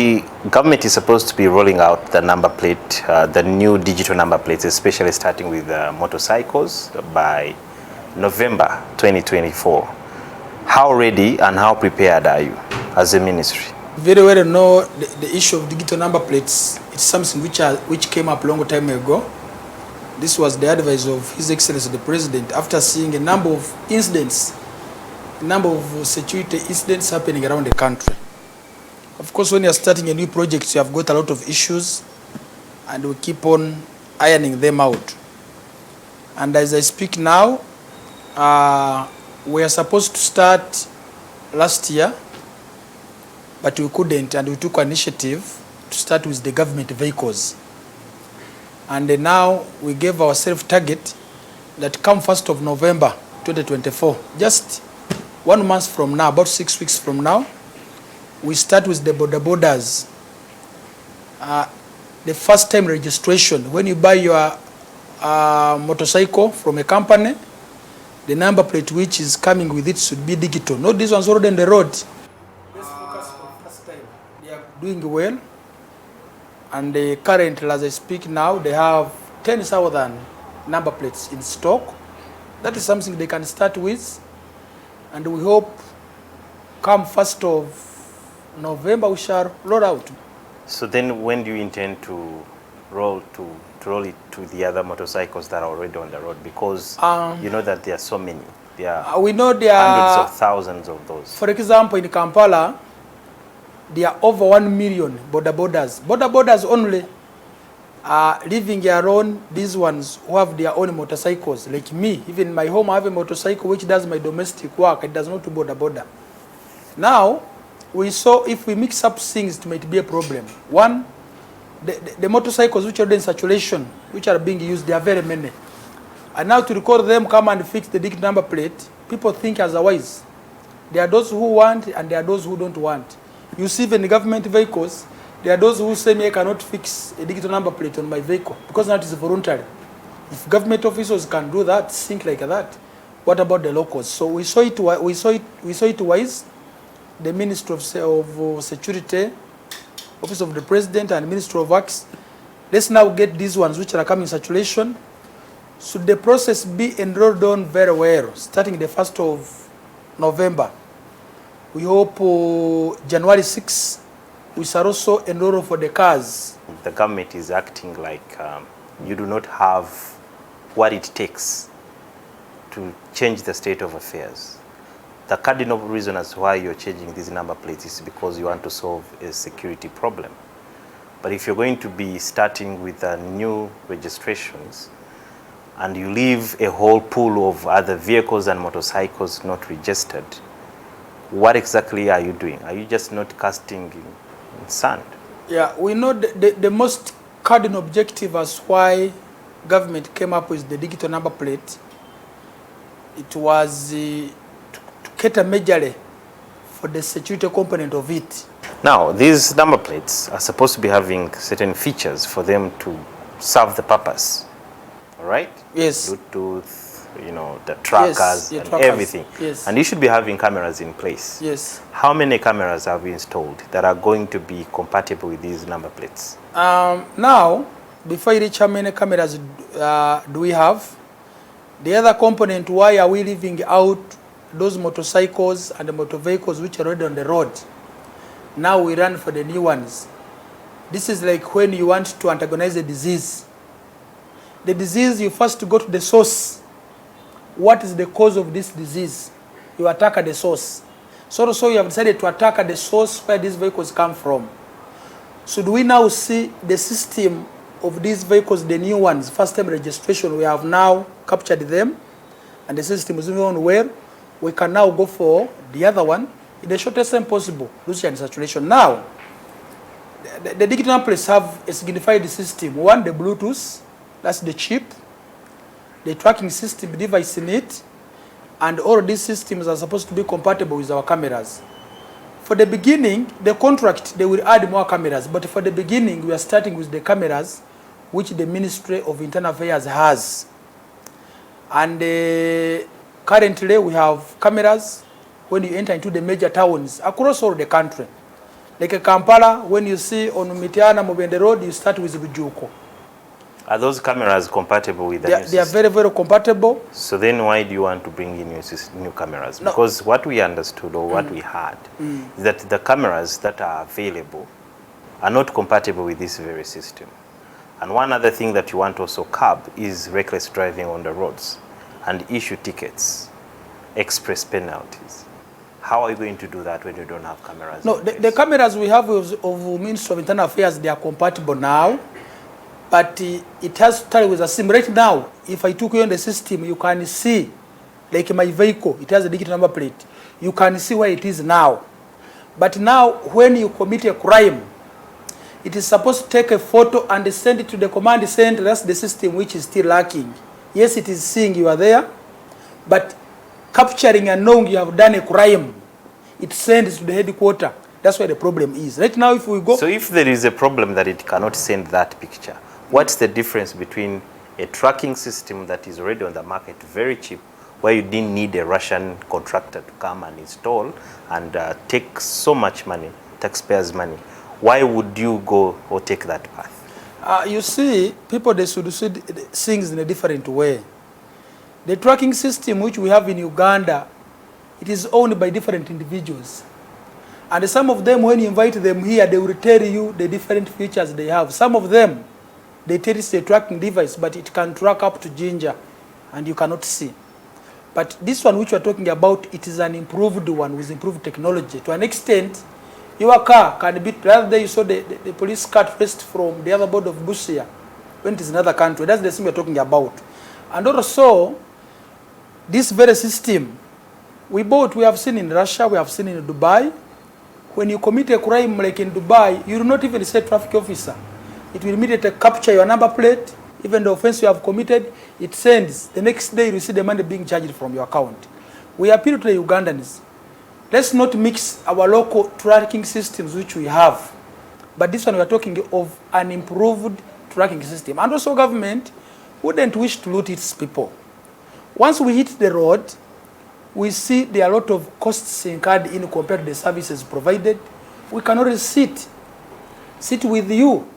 The government is supposed to be rolling out the number plate, the new digital number plates, especially starting with motorcycles by November 2024. How ready and how prepared are you as a ministry? Very well know the issue of digital number plates. It's something which came up a long time ago. This was the advice of His Excellency the President after seeing a number of incidents, a number of security incidents happening around the country. Of course, when you're starting a new project, you have got a lot of issues, and we keep on ironing them out. And as I speak now, we are supposed to start last year, but we couldn't, and we took an initiative to start with the government vehicles. And now we gave ourselves target that come 1st of November 2024, just 1 month from now, about 6 weeks from now, we start with the borders. The first time registration, when you buy your motorcycle from a company, the number plate which is coming with it should be digital. Not these ones already on the road. Let's focus on the first time. They are doing well. And currently, as I speak now, they have 10,000 number plates in stock. That is something they can start with. And we hope come 1st of November we shall roll out. So then when do you intend to roll it to the other motorcycles that are already on the road? Because you know that there are so many. There are we know there hundreds are of thousands of those. For example, in Kampala, there are over 1 million borders. Borders only are living their own, these ones who have their own motorcycles. Like me, even in my home I have a motorcycle which does my domestic work. It does not do border. Now, we saw if we mix up things, it might be a problem. One, the motorcycles which are in saturation, which are being used, there are very many. And now to record them, come and fix the digital number plate, people think otherwise. There are those who want and there are those who don't want. You see even the government vehicles, there are those who say me I cannot fix a digital number plate on my vehicle because that is voluntary. If government officials can do that, think like that, what about the locals? So we saw it wise. The Ministry of Security, Office of the President, and Ministry of Works, let's now get these ones which are coming in saturation. Should the process be enrolled on very well, starting the 1st of November, we hope January 6, we shall also enroll for the cars. The government is acting like you do not have what it takes to change the state of affairs. The cardinal reason as to why you're changing these number plates is because you want to solve a security problem. But if you're going to be starting with new registrations and you leave a whole pool of other vehicles and motorcycles not registered, what exactly are you doing? Are you just not casting in sand? Yeah, we know the most cardinal objective as why government came up with the digital number plate. It was cater majorly for the security component of it. Now, these number plates are supposed to be having certain features for them to serve the purpose, all right? Yes. Bluetooth, you know, the trackers, and everything. Yes. And you should be having cameras in place. Yes. How many cameras have you installed that are going to be compatible with these number plates? Now, before you reach how many cameras do we have, the other component, why are we leaving out those motorcycles and the motor vehicles which are already on the road? Now we run for the new ones. This is like when you want to antagonize a disease. The disease, you first go to the source. What is the cause of this disease? You attack at the source. So you have decided to attack at the source where these vehicles come from. So do we now see the system of these vehicles, the new ones, first time registration, we have now captured them and the system is moving on well. We can now go for the other one in the shortest time possible, losing and saturation. Now, the digital plates have a signified system. One, the Bluetooth, that's the chip, the tracking system device in it, and all these systems are supposed to be compatible with our cameras. For the beginning, the contract, they will add more cameras, but for the beginning, we are starting with the cameras which the Ministry of Internal Affairs has. And currently, we have cameras when you enter into the major towns across all the country. Like a Kampala, when you see on Mitiana Mubende Road, you start with Bujuko. Are those cameras compatible with the new system? They are very, very compatible. So then why do you want to bring in new cameras? No. Because what we understood or what we had is that the cameras that are available are not compatible with this very system. And one other thing that you want to also curb is reckless driving on the roads and issue tickets, express penalties. How are you going to do that when you don't have cameras? No, the cameras we have of Ministry of Internal Affairs, they are compatible now. But it has to tell you with a SIM. Right now, if I took you on the system, you can see, like my vehicle, it has a digital number plate. You can see where it is now. But now, when you commit a crime, it is supposed to take a photo and send it to the command center. That's the system which is still lacking. Yes, it is seeing you are there, but capturing and knowing you have done a crime, it sends to the headquarters. That's where the problem is. Right now, if we go... So if there is a problem that it cannot send that picture, what's the difference between a tracking system that is already on the market, very cheap, where you didn't need a Russian contractor to come and install and take so much money, taxpayers' money? Why would you go or take that path? You see, people, they should see things in a different way. The tracking system which we have in Uganda, it is owned by different individuals. And some of them, when you invite them here, they will tell you the different features they have. Some of them, they tell it's a tracking device, but it can track up to ginger, and you cannot see. But this one which we are talking about, it is an improved one with improved technology. To an extent, your car can be, the other day you saw the police car traced from the other board of Busia, when it is another country. That's the thing we are talking about. And also, this very system, we have seen in Russia, we have seen in Dubai. When you commit a crime like in Dubai, you do not even say traffic officer. It will immediately capture your number plate, even the offense you have committed, it sends. The next day you see the money being charged from your account. We appeal to the Ugandans. Let's not mix our local tracking systems which we have. But this one we are talking of an improved tracking system. And also government wouldn't wish to loot its people. Once we hit the road, we see there are a lot of costs incurred in compared to the services provided. We can always sit with you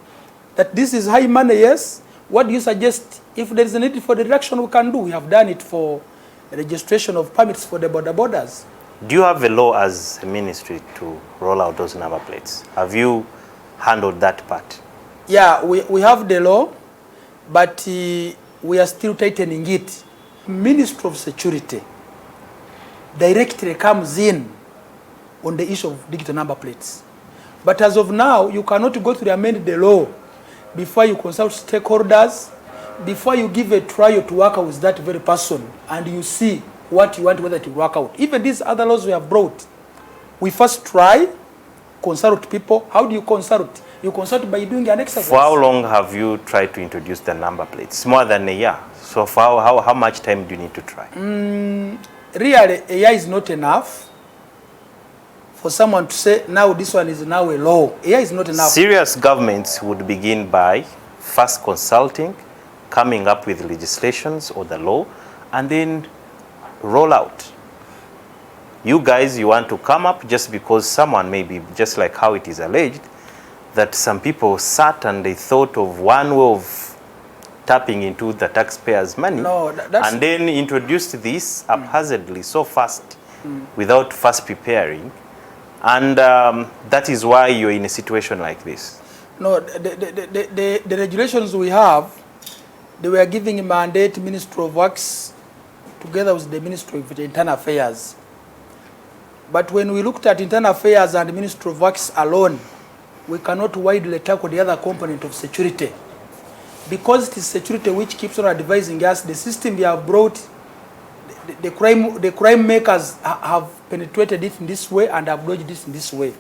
that this is high money, yes. What do you suggest? If there is a need for the reduction, we can do. We have done it for registration of permits for the borders. Do you have a law as a ministry to roll out those number plates? Have you handled that part? Yeah, we have the law, but we are still tightening it. Ministry of Security directly comes in on the issue of digital number plates. But as of now, you cannot go to amend the law before you consult stakeholders, before you give a trial to work out with that very person, and you see what you want, whether to work out. Even these other laws we have brought, we first try, consult people. How do you consult? You consult by doing an exercise. For how long have you tried to introduce the number plates? More than a year. So for how much time do you need to try? Really, a year is not enough for someone to say, now this one is now a law. A year is not enough. Serious governments would begin by first consulting, coming up with legislations or the law, and then roll out. You guys, you want to come up just because someone, maybe just like how it is alleged, that some people sat and they thought of one way of tapping into the taxpayers' money, and then introduced this haphazardly so fast without first preparing. And that is why you're in a situation like this. No, the regulations we have, they were giving a mandate Ministry of Works together with the Ministry of Internal Affairs. But when we looked at Internal Affairs and the Ministry of Works alone, we cannot widely tackle the other component of security. Because it is security which keeps on advising us, the system they have brought, the crime makers have penetrated it in this way and have dodged this in this way.